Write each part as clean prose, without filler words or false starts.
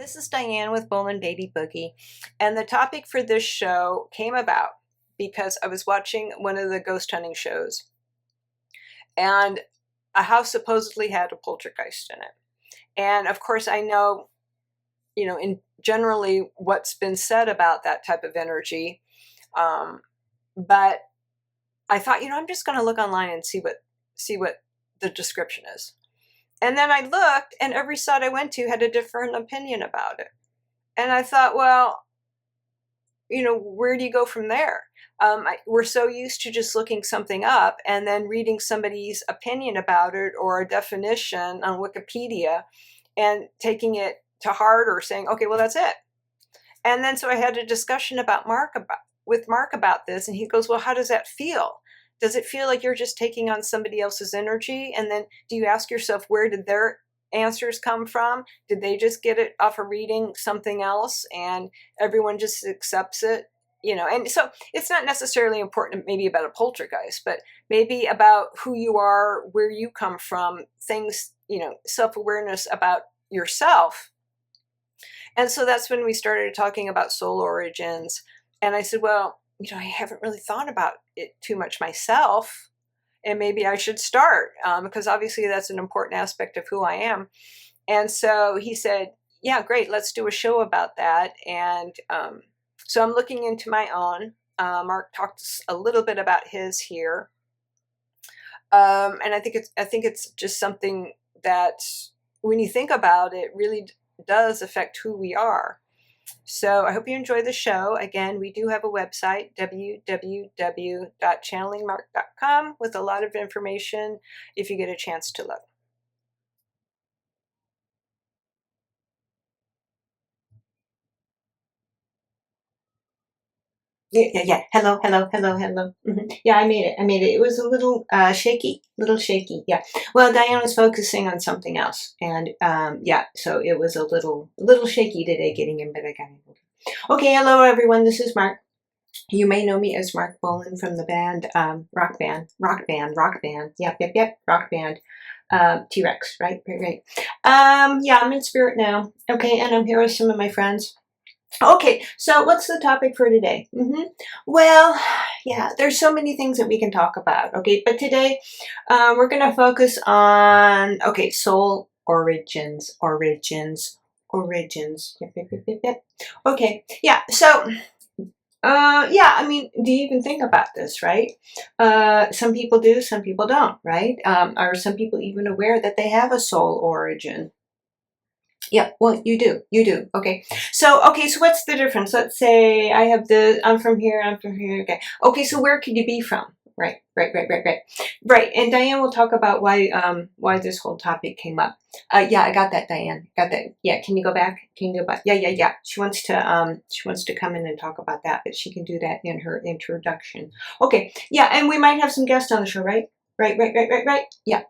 This is Diane with Bolan-Beaty Boogie, and the topic for this show came about because I was watching one of the ghost hunting shows, and a house supposedly had a poltergeist in it. And of course, I know, in generally what's been said about that type of energy, but I thought, I'm just going to look online and see what the description is. And then I looked, and every site I went to had a different opinion about it. And I thought, well, where do you go from there? We're so used to just looking something up and then reading somebody's opinion about it or a definition on Wikipedia and taking it to heart or saying, okay, well, that's it. And then so I had a discussion with Marc about this, and he goes, well, how does that feel? Does it feel like you're just taking on somebody else's energy? And then do you ask yourself, where did their answers come from? Did they just get it off of reading something else and everyone just accepts it? And so it's not necessarily important maybe about a poltergeist, but maybe about who you are, where you come from, things, self-awareness about yourself. And so that's when we started talking about soul origins. And I said, well, I haven't really thought about it too much myself, and maybe I should start, because obviously that's an important aspect of who I am. And so he said, yeah, great, let's do a show about that. And so I'm looking into my own. Marc talked a little bit about his here. And I think it's just something that when you think about it, really does affect who we are. So I hope you enjoy the show. Again, we do have a website, www.channelingmarc.com, with a lot of information if you get a chance to look. Yeah. Hello. Yeah, I made it. It was a little shaky. Yeah. Well, Diane was focusing on something else, and yeah, so it was a little shaky today getting in, but I got it. Okay, hello everyone. This is Marc. You may know me as Marc Bolan from the band, rock band. Yep, rock band. T-Rex, right. Yeah, I'm in spirit now. Okay, and I'm here with some of my friends. Okay, so what's the topic for today? Well, yeah, there's so many things that we can talk about. Okay, but today we're going to focus on, soul origins. Yep. Okay, yeah, so, yeah, do you even think about this, right? Some people do, some people don't, right? Are some people even aware that they have a soul origin? Yeah, well, you do. Okay. So what's the difference? Let's say I'm from here. Okay, so where could you be from? Right. And Diane will talk about why this whole topic came up. Yeah, I got that, Diane. Got that. Yeah, can you go back? Yeah. She wants to come in and talk about that, but she can do that in her introduction. Okay. Yeah, and we might have some guests on the show, right? Right. Yep.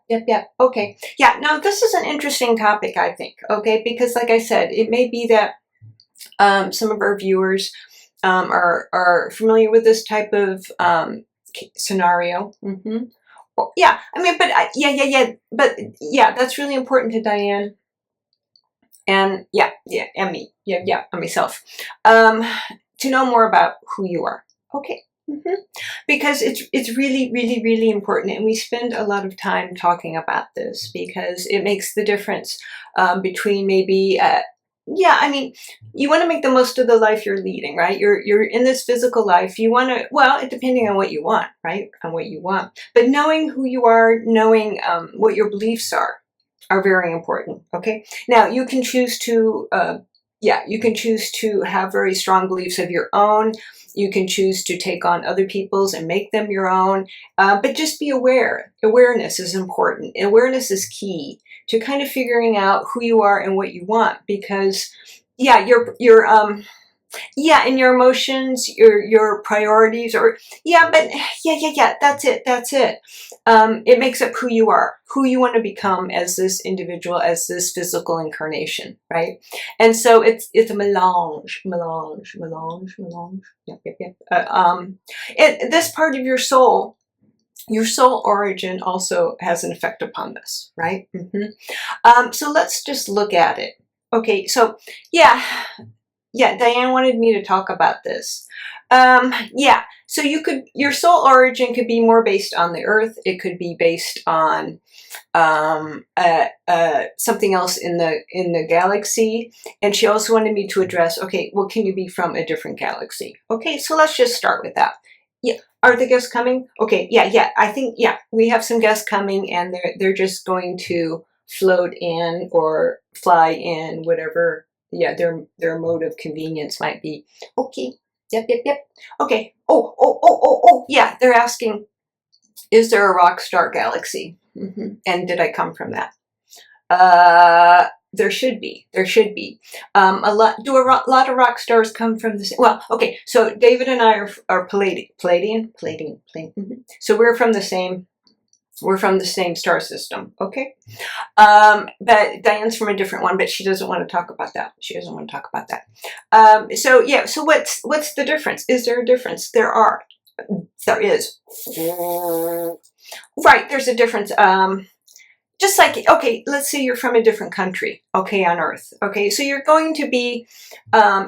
Okay. Yeah, now this is an interesting topic, I think, okay? Because like I said, it may be that some of our viewers are familiar with this type of scenario. Well, yeah, but yeah, that's really important to Diane. And and me. Yeah, and myself. To know more about who you are. Okay. Because it's really important, and we spend a lot of time talking about this because it makes the difference between maybe you want to make the most of the life you're leading, right? You're in this physical life. You want to, depending on what you want, right? On what you want, but knowing who you are, knowing what your beliefs are very important. Okay, now you can choose to have very strong beliefs of your own. You can choose to take on other people's and make them your own, but just be aware. Awareness is important. Awareness is key to kind of figuring out who you are and what you want, because and your emotions, your priorities, that's it. It makes up who you are, who you want to become as this individual, as this physical incarnation, right? And so it's a melange. Yep. This part of your soul origin also has an effect upon this, right? So let's just look at it. Okay, so yeah, yeah, Diane wanted me to talk about this. Yeah, so your soul origin could be more based on the earth. It could be based on something else in the galaxy. And she also wanted me to address, okay, well, can you be from a different galaxy? Okay, so let's just start with that. Yeah, are the guests coming? Okay, yeah, I think, yeah, we have some guests coming, and they're just going to float in or fly in, whatever, yeah, their mode of convenience might be. Okay, yep. Okay, yeah, they're asking, is there a rock star galaxy? And did I come from that? There should be. There should be. A lot of rock stars come from the same? Well, okay. So David and I are Palladian. So we're from the same. We're from the same star system. Okay. But Diane's from a different one, but she doesn't want to talk about that. She doesn't want to talk about that. So yeah. So what's the difference? Is there a difference? There is. Right. There's a difference. Just like, okay, let's say you're from a different country, okay, on Earth, okay, so you're going to be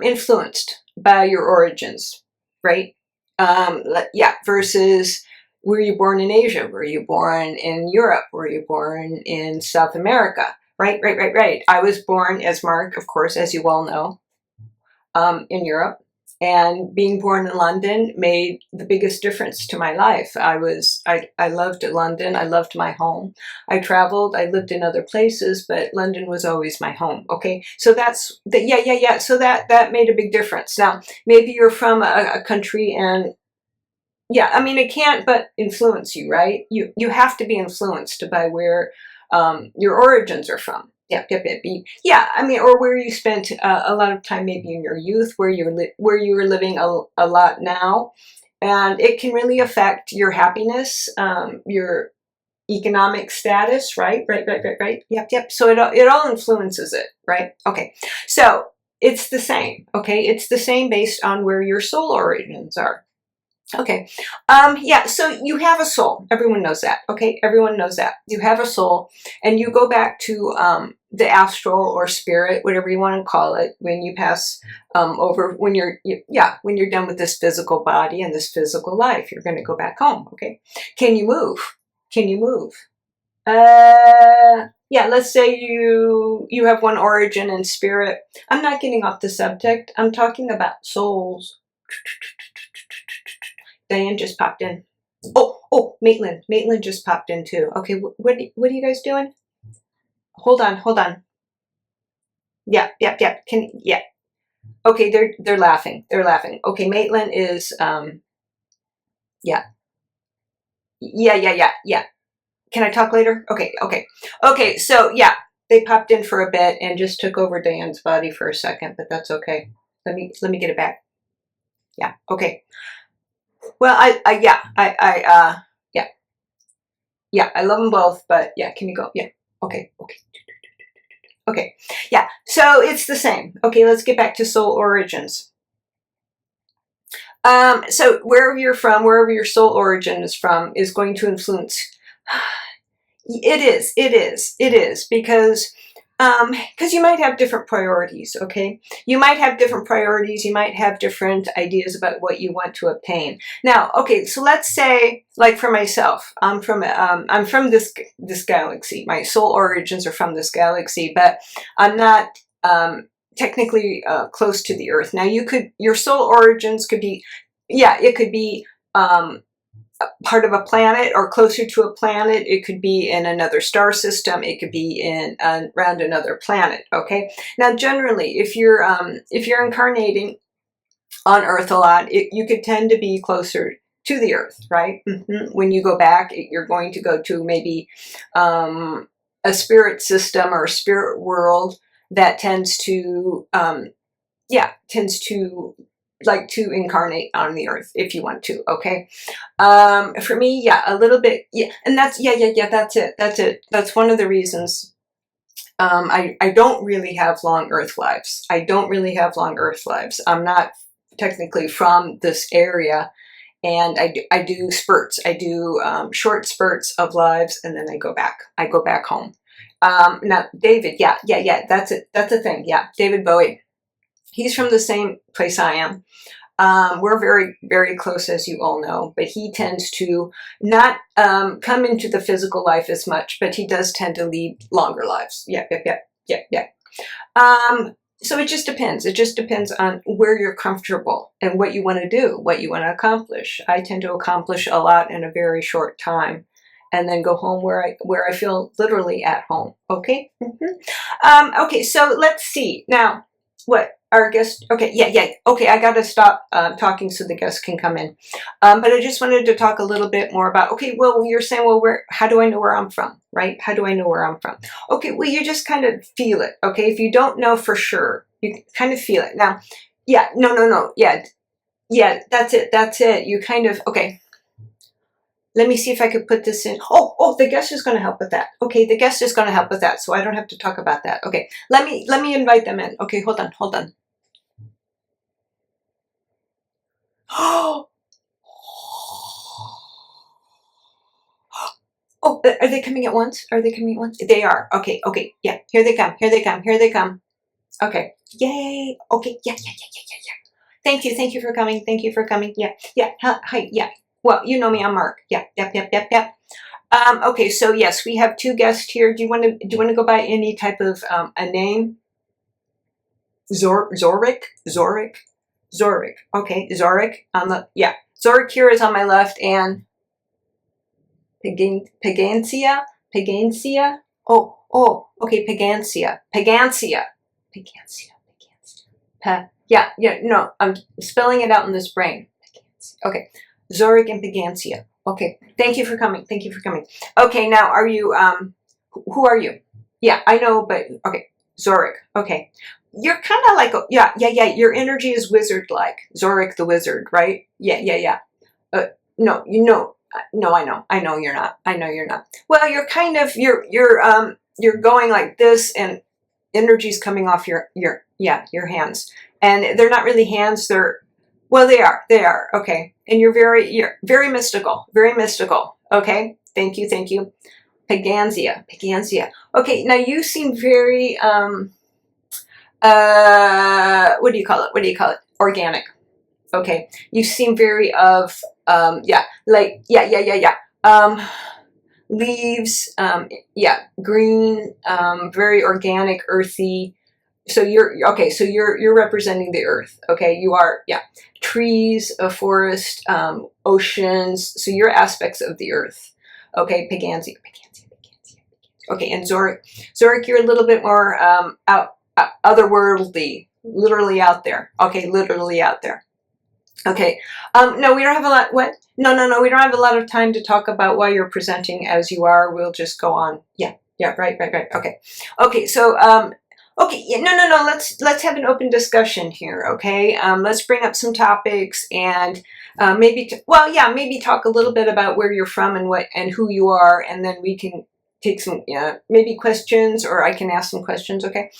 influenced by your origins, right? Yeah, versus, were you born in Asia? Were you born in Europe? Were you born in South America? Right. I was born, as Marc, of course, as you all know, in Europe. And being born in London made the biggest difference to my life. I loved London. I loved my home. I traveled. I lived in other places, but London was always my home. Okay, so that's yeah. So that made a big difference. Now maybe you're from a country, and yeah, I mean, it can't but influence you, right? You have to be influenced by where your origins are from. Yep. Yeah, I mean, or where you spent a lot of time, maybe in your youth, where you were living a lot now, and it can really affect your happiness, your economic status, right? Right. Yep. So it all influences it, right? Okay, so it's the same. Okay, it's the same based on where your soul origins are. Okay. Yeah, so you have a soul. Everyone knows that. Okay. Everyone knows that. You have a soul, and you go back to the astral or spirit, whatever you want to call it, when you pass over, when you're done with this physical body and this physical life, you're going to go back home. Okay. Can you move? Can you move? Yeah, let's say you have one origin in spirit. I'm not getting off the subject. I'm talking about souls. Diane just popped in. Oh, Maitland. Maitland just popped in too. Okay, what are you guys doing? Hold on. Yeah. Yeah. Okay, they're laughing. They're laughing. Okay, Maitland is yeah. Yeah. Can I talk later? Okay. So yeah, they popped in for a bit and just took over Diane's body for a second, but that's okay. Let me get it back. Yeah. Okay. Well, yeah, I love them both, but yeah, can you go? Yeah, okay. Yeah, so it's the same. Okay, let's get back to soul origins. So wherever you're from, wherever your soul origin is from, is going to influence. It is, because you might have different priorities, okay? You might have different priorities, you might have different ideas about what you want to obtain. Now, okay, so let's say, like for myself, I'm from this galaxy. My soul origins are from this galaxy, but I'm not technically close to the Earth. Now, your soul origins could be, yeah, it could be part of a planet or closer to a planet. It could be in another star system. It could be in around another planet. Okay. Now, generally, if you're incarnating on Earth a lot, you could tend to be closer to the Earth, right? When you go back, you're going to go to maybe a spirit system or a spirit world that tends to like to incarnate on the Earth if you want to. Okay. For me, yeah, a little bit. Yeah. And that's that's it. That's one of the reasons I don't really have long Earth lives. I'm not technically from this area, and I do spurts. I do short spurts of lives, and then I go back home. Now David, yeah, that's it. That's a thing. Yeah, David Bowie. He's from the same place I am. We're very, very close, as you all know, but he tends to not come into the physical life as much, but he does tend to lead longer lives. Yeah. So it just depends. It just depends on where you're comfortable and what you want to do, what you want to accomplish. I tend to accomplish a lot in a very short time, and then go home where I feel literally at home. Okay. Okay. So let's see now. What our guest? Okay. Yeah. Okay. I got to stop talking so the guests can come in. But I just wanted to talk a little bit more about. Okay. Well, you're saying, well, how do I know where I'm from? Right? How do I know where I'm from? Okay. Well, you just kind of feel it. Okay. If you don't know for sure, you kind of feel it. Now, yeah. No. Yeah. That's it. You kind of. Okay. Let me see if I could put this in. Oh, the guest is going to help with that. Okay, the guest is going to help with that, so I don't have to talk about that. Okay, let me invite them in. Okay, hold on. Oh, are they coming at once? They are. Okay, yeah. Here they come. Okay, yay. Okay, yeah. Thank you for coming. Yeah. Hi, yeah. Well, you know me, I'm Marc. Yeah, yep. Okay, so yes, we have two guests here. Do you want to go by any type of a name? Zorik. Okay, Zorik on the Zorik here is on my left, and Pagancia. Oh, okay, Pagancia. No, I'm spelling it out in this brain. Okay, Zorik and Pagancia. Okay, thank you for coming. Okay, now are you, who are you? Yeah, I know, but, okay, Zorik, okay. You're kind of like, yeah, your energy is wizard-like. Zorik the wizard, right? Yeah. No, I know you're not. Well, you're kind of, you're going like this, and energy's coming off your hands. And they're not really hands, well, they are, okay. And you're very mystical, okay? Thank you. Pagancia. Okay, now you seem very, what do you call it? Organic. Okay, you seem very of, leaves, green, very organic, earthy. So you're representing the earth. Okay, you are, trees, a forest, oceans. So you're aspects of the earth. Okay, Pagancia. Okay, and Zorik, you're a little bit more otherworldly, literally out there. Okay, literally out there. Okay. No, we don't have a lot. What? No. We don't have a lot of time to talk about why you're presenting as you are. We'll just go on. Yeah. Right. Okay. So, okay. Yeah, no. Let's have an open discussion here. Okay. Let's bring up some topics and maybe talk a little bit about where you're from and who you are, and then we can take some maybe questions, or I can ask some questions. Okay.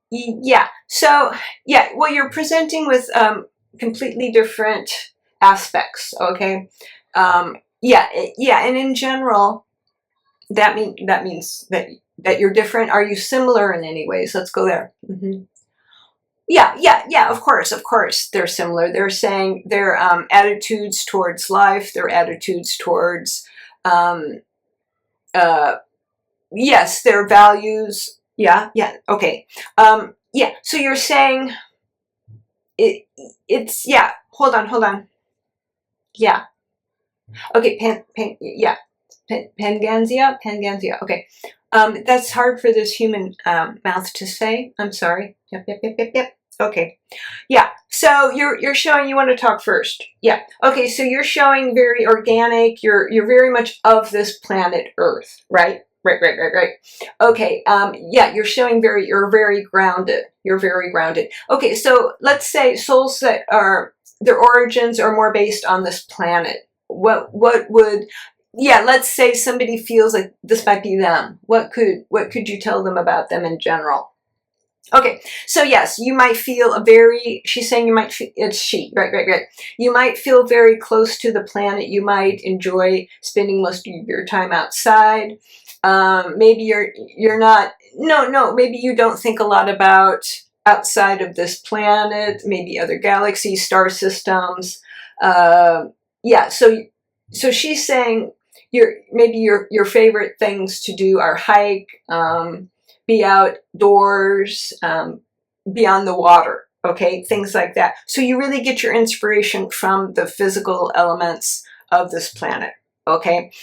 Yeah. So well, you're presenting with completely different aspects. Okay. And in general, that means that you're different. Are you similar in any ways? Let's go there. Yeah. Of course, they're similar. They're saying their attitudes towards life, their attitudes towards, yes, their values. Yeah. Okay. So you're saying it's Hold on. Yeah. Okay. Pagancia. Okay. That's hard for this human mouth to say. I'm sorry. Yep. Okay. Yeah. So you're showing you want to talk first. Yeah. Okay. So you're showing very organic. You're very much of this planet Earth, right? Right. Okay. You're showing you're very grounded. Okay. So let's say souls that are their origins are more based on this planet. What would let's say somebody feels like this might be them. What could you tell them about them in general? Okay, so yes, you might feel a very, she's saying you might feel, it's she, right. You might feel very close to the planet. You might enjoy spending most of your time outside. Maybe you're not, no, maybe you don't think a lot about outside of this planet, maybe other galaxies, star systems. Yeah, so she's saying maybe your favorite things to do are hike, be outdoors, be on the water, okay, things like that. So you really get your inspiration from the physical elements of this planet, okay?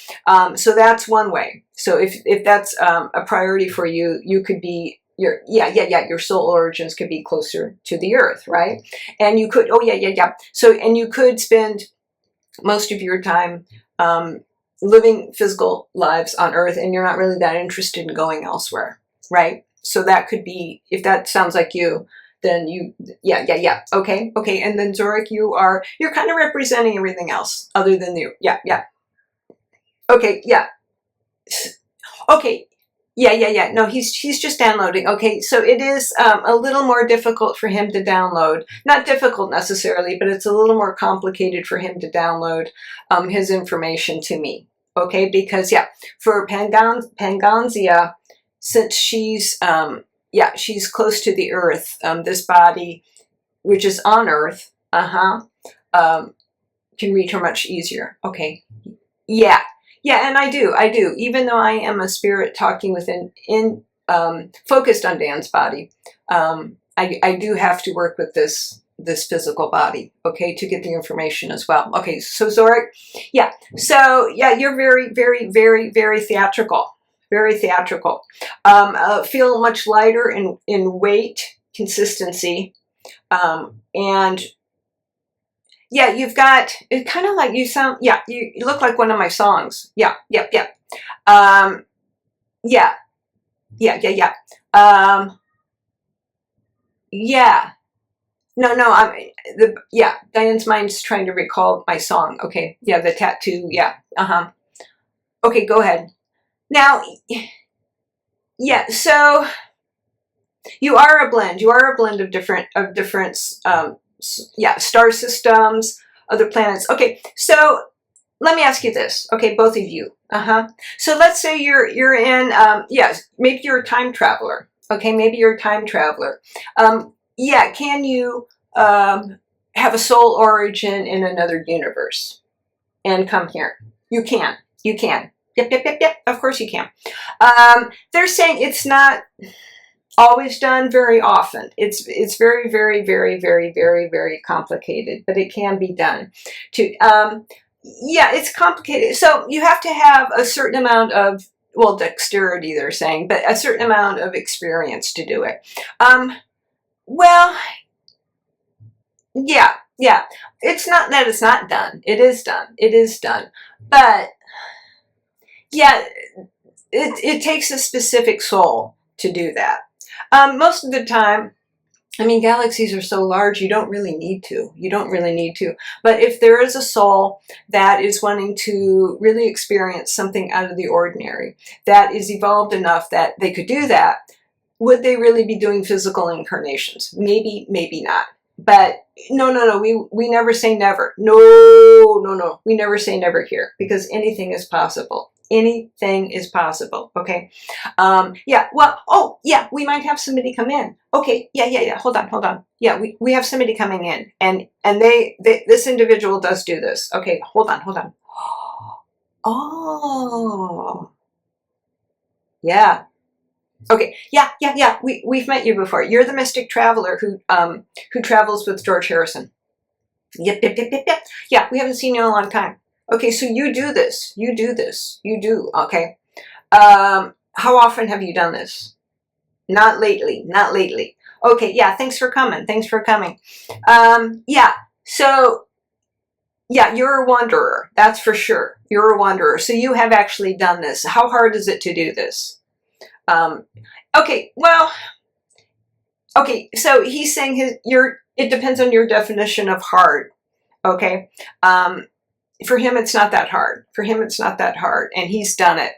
So that's one way. So if that's a priority for you, you could be your soul origins could be closer to the earth, right? And you could, so, and you could spend most of your time living physical lives on earth, and you're not really that interested in going elsewhere, right? So that could be, if that sounds like you, then you, okay. And then Zurich, you're kind of representing everything else other than you. Okay, okay. No, he's just downloading. Okay, so it is a little more difficult for him to download. Not difficult necessarily, but it's a little more complicated for him to download his information to me. Okay, because for Panganzia, since she's she's close to the Earth, this body, which is on Earth, can reach her much easier. Okay, and I do. Even though I am a spirit talking focused on Dan's body, I do have to work with this physical body, okay, to get the information as well. Okay, so Zoric, you're very, very, very, very theatrical. Very theatrical. Feel much lighter in weight, consistency, and you've got, it kind of like you sound, you look like one of my songs. Um, yeah, No, Diane's mind's trying to recall my song. Okay, the tattoo, Okay, go ahead. Now, so you are a blend. You are a blend of different star systems, other planets. Okay, so let me ask you this. Okay, both of you. So let's say you're in maybe you're a time traveler. Okay, maybe you're a time traveler. Can you have a soul origin in another universe and come here? You can. Yep. Of course you can. They're saying it's not always done very often. It's very, very, very, very, very, very complicated, but it can be done. It's complicated. So you have to have a certain amount of, dexterity, they're saying, but a certain amount of experience to do it. It's not that it's not done. It is done. But it takes a specific soul to do that. Most of the time, I mean, galaxies are so large, you don't really need to. But if there is a soul that is wanting to really experience something out of the ordinary, that is evolved enough that they could do that, would they really be doing physical incarnations? Maybe, maybe not. But no, we never say never. No, we never say never here, because anything is possible. Anything is possible. Okay. We might have somebody come in. Okay. Hold on. Yeah, we have somebody coming in, and this individual does do this. Okay. Hold on. Oh. Yeah. Okay. Yeah. We've met you before. You're the mystic traveler who travels with George Harrison. Yep. Yeah, we haven't seen you in a long time. Okay, so you do this. You do. Okay. How often have you done this? Not lately. Okay, yeah, thanks for coming. So, you're a wanderer. That's for sure. You're a wanderer. So you have actually done this. How hard is it to do this? Okay, so he's saying it depends on your definition of hard. Okay. for him, it's not that hard. For him, it's not that hard, and he's done it.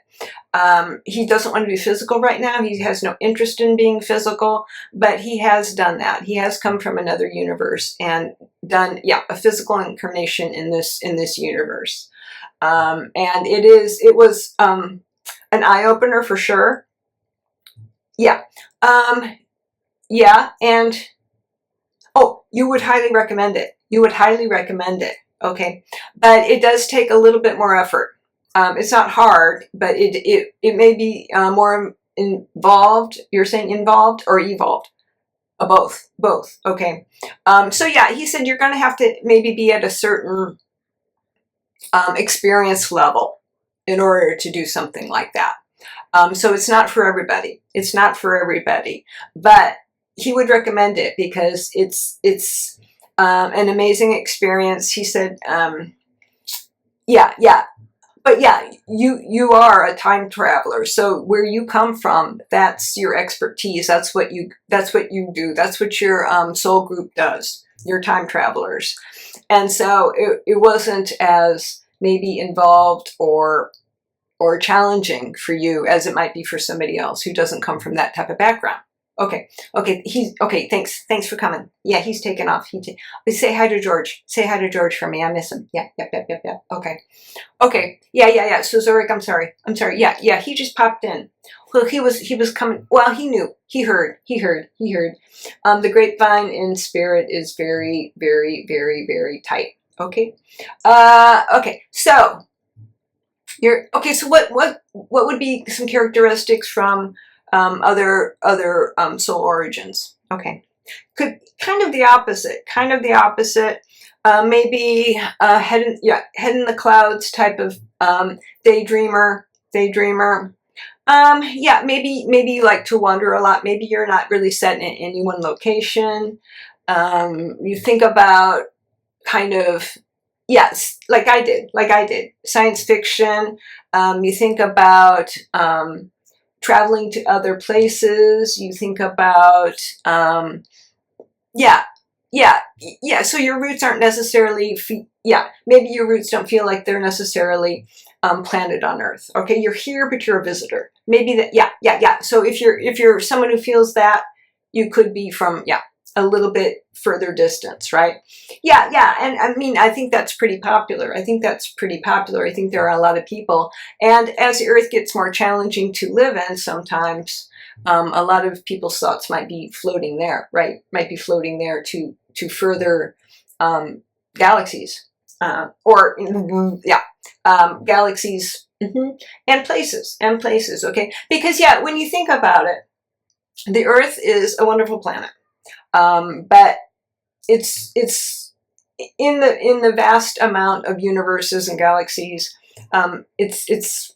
He doesn't want to be physical right now. He has no interest in being physical, but he has done that. He has come from another universe and done, yeah, a physical incarnation in this universe. And it was an eye-opener for sure. Yeah. Yeah, and oh, you would highly recommend it. You would highly recommend it. Okay, but it does take a little bit more effort. It's not hard, but it may be more involved. You're saying involved or evolved? Both. Okay. So yeah, he said you're going to have to maybe be at a certain experience level in order to do something like that. So it's not for everybody. It's not for everybody, but he would recommend it because it's an amazing experience. He said, yeah. But yeah, you are a time traveler. So where you come from, that's your expertise. That's what you do. That's what your soul group does. You're time travelers. And so it wasn't as maybe involved or challenging for you as it might be for somebody else who doesn't come from that type of background. Okay. Thanks for coming. Yeah, he's taken off. Say hi to George. Say hi to George for me. I miss him. Yeah. Okay. Yeah. So Zurich, I'm sorry. Yeah. He just popped in. Well, he was coming. Well, he knew. He heard. The grapevine in spirit is very, very, very, very tight. Okay. Okay. So So what would be some characteristics from other soul origins? Okay, could kind of the opposite. Maybe head in the clouds type of daydreamer. Yeah, maybe you like to wander a lot. Maybe you're not really set in any one location. You think about kind of, yes, like I did, science fiction. You think about traveling to other places. You think about, yeah. So your roots aren't necessarily, maybe your roots don't feel like they're necessarily planted on Earth. Okay, you're here, but you're a visitor. Maybe that, yeah. So if you're someone who feels that, you could be from, a little bit further distance, right? Yeah. And I mean, I think that's pretty popular. I think there are a lot of people. And as the Earth gets more challenging to live in, sometimes a lot of people's thoughts might be floating there, right? Might be floating there to further galaxies, galaxies and places, okay? Because when you think about it, the Earth is a wonderful planet. But it's in the vast amount of universes and galaxies. It's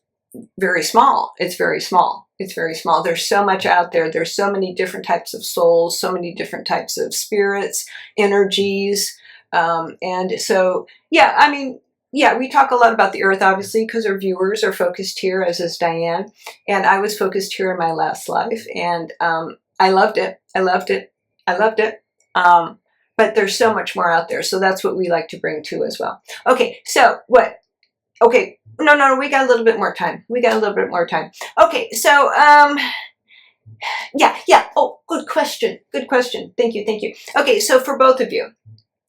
very small. It's very small. There's so much out there. There's so many different types of souls, so many different types of spirits, energies, and so we talk a lot about the Earth, obviously, because our viewers are focused here, as is Diane, and I was focused here in my last life, and I loved it. But there's so much more out there. So that's what we like to bring to as well. Okay, so what? Okay, no, we got a little bit more time. Okay, so, yeah. Oh, good question. Thank you. Okay, so for both of you,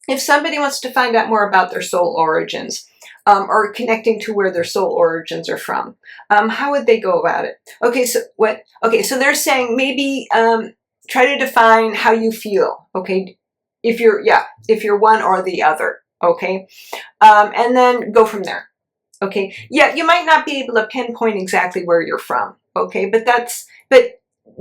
if somebody wants to find out more about their soul origins, or connecting to where their soul origins are from, how would they go about it? Okay, so what? Okay, so they're saying maybe, try to define how you feel, okay? If you're one or the other, okay? And then go from there, okay? Yeah, you might not be able to pinpoint exactly where you're from, okay? But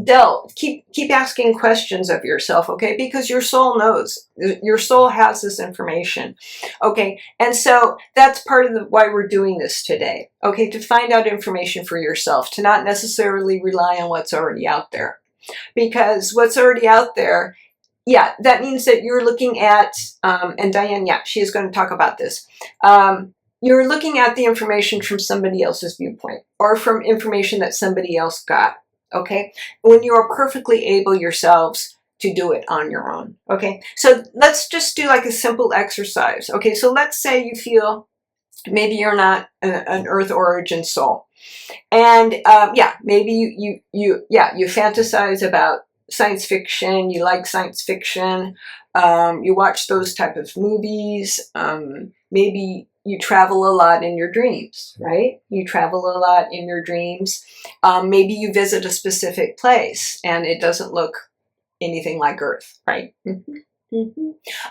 delve, keep asking questions of yourself, okay? Because your soul knows, your soul has this information, okay? And so that's part of why we're doing this today, okay? To find out information for yourself, to not necessarily rely on what's already out there. Because what's already out there, that means that you're looking at, and Diane, she is going to talk about this. You're looking at the information from somebody else's viewpoint or from information that somebody else got, okay? When you are perfectly able yourselves to do it on your own, okay? So let's just do like a simple exercise, okay? So let's say you feel Maybe you're not an Earth origin soul. And yeah, maybe you fantasize about science fiction. You like science fiction. You watch those type of movies. Maybe you travel a lot in your dreams, right? You travel a lot in your dreams. Maybe you visit a specific place and it doesn't look anything like Earth, right?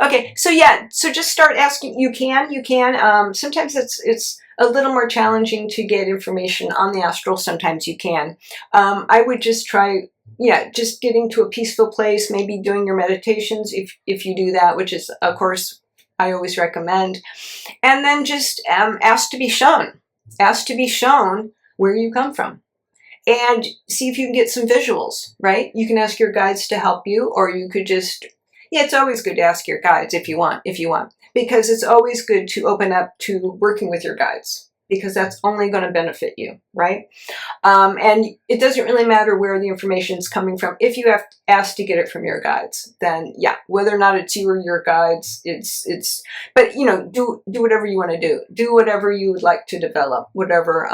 Okay, so yeah, so just start asking. You can. Sometimes it's a little more challenging to get information on the astral. Sometimes you can. I would just try, yeah, just getting to a peaceful place. Maybe doing your meditations if you do that, which is, of course, I always recommend. And then just ask to be shown. Ask to be shown where you come from. And see if you can get some visuals, right? You can ask your guides to help you, or you could just, yeah, it's always good to ask your guides if you want, because it's always good to open up to working with your guides, because that's only going to benefit you, right? And it doesn't really matter where the information is coming from. If you have asked to get it from your guides, then yeah, whether or not it's you or your guides, but you know, do whatever you want to do. Do whatever you would like to develop, whatever,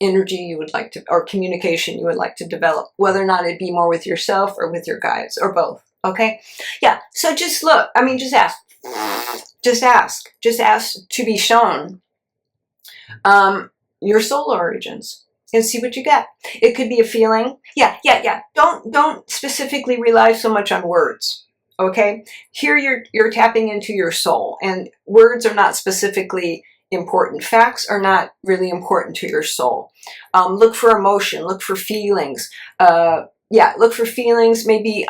energy you would like to, or communication you would like to develop, whether or not it be more with yourself or with your guides or both. Okay, yeah, so just look, I mean, just ask to be shown your soul origins and see what you get. It could be a feeling. Yeah. Don't specifically rely so much on words. Okay, here you're tapping into your soul, and words are not specifically important. Facts are not really important to your soul. Look for emotion, look for feelings. Yeah, look for feelings, maybe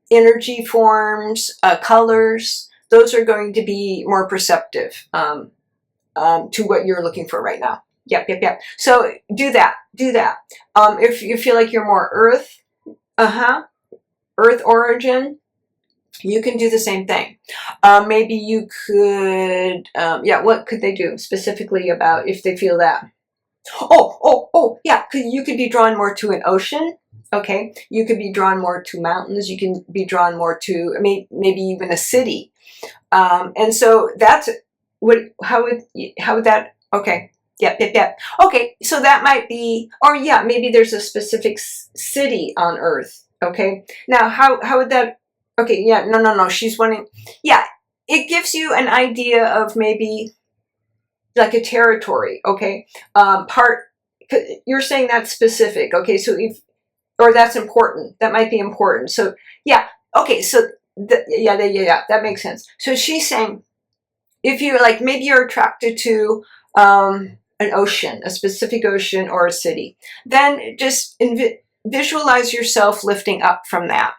energy forms, colors. Those are going to be more perceptive to what you're looking for right now. Yep. So do that. If you feel like you're more earth, earth origin, you can do the same thing. Maybe you could, yeah, what could they do specifically about if they feel that? Oh, yeah, you could be drawn more to an ocean. Okay, you could be drawn more to mountains. You can be drawn more to, maybe even a city. And so that's how would that, okay. Yep. Okay, so that might be, or yeah, maybe there's a specific city on Earth. Okay, now how would that, okay, yeah, no, she's wanting, yeah, it gives you an idea of maybe like a territory, okay, you're saying that's specific, okay, so or that's important, that might be important, so yeah, okay, so yeah, that makes sense. So she's saying, if you're like, maybe you're attracted to an ocean, a specific ocean or a city, then just visualize yourself lifting up from that.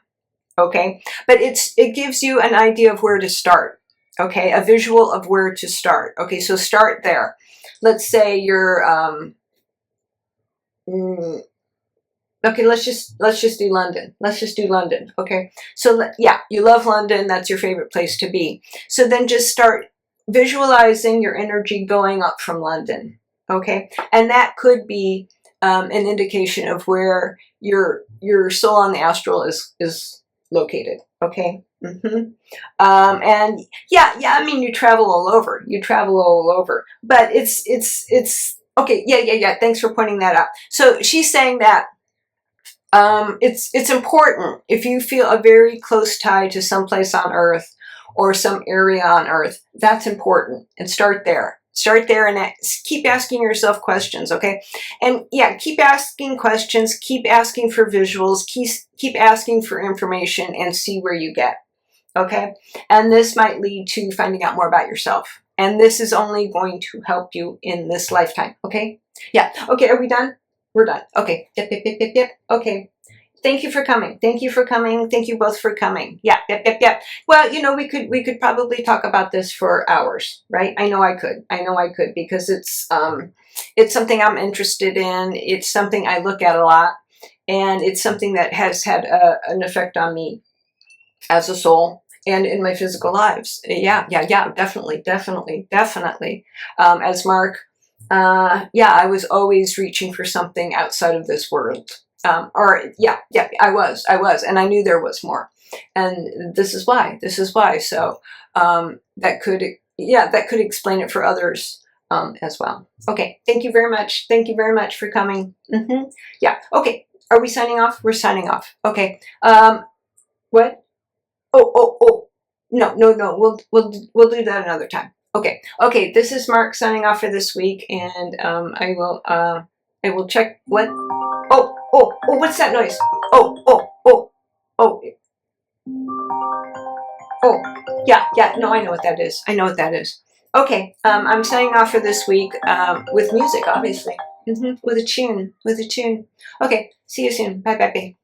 Okay, but it gives you an idea of where to start. Okay, a visual of where to start. Okay, so start there. Let's say you're okay, let's just do London. Okay, so yeah, you love London, that's your favorite place to be. So then just start visualizing your energy going up from London. Okay, and that could be an indication of where your soul on the astral is located. Okay. And yeah, I mean, you travel all over, but it's okay. Yeah, thanks for pointing that out. So she's saying that it's important, if you feel a very close tie to some place on Earth or some area on Earth, that's important, and start there and keep asking yourself questions. Okay, and yeah, keep asking questions, keep asking for visuals, keep asking for information, and see where you get. Okay, and this might lead to finding out more about yourself, and this is only going to help you in this lifetime. Okay, yeah, okay, are we done? We're done. Okay, yep. Okay, thank you for coming. Thank you both for coming. Yeah. Well, you know, we could probably talk about this for hours, right? I know I could, because it's something I'm interested in. It's something I look at a lot, and it's something that has had an effect on me as a soul and in my physical lives. Yeah, definitely. As Marc, yeah, I was always reaching for something outside of this world. I was, and I knew there was more, and this is why. So that could yeah, that could explain it for others as well. Okay, thank you very much. Thank you very much for coming. Yeah, okay. Are we signing off? We're signing off. Okay. What? Oh. No. We'll do that another time. Okay. This is Marc signing off for this week, and I will check what. Oh. What's that noise? Oh. Oh, yeah. No, I know what that is. Okay, I'm signing off for this week with music, obviously. With a tune. Okay, see you soon. Bye.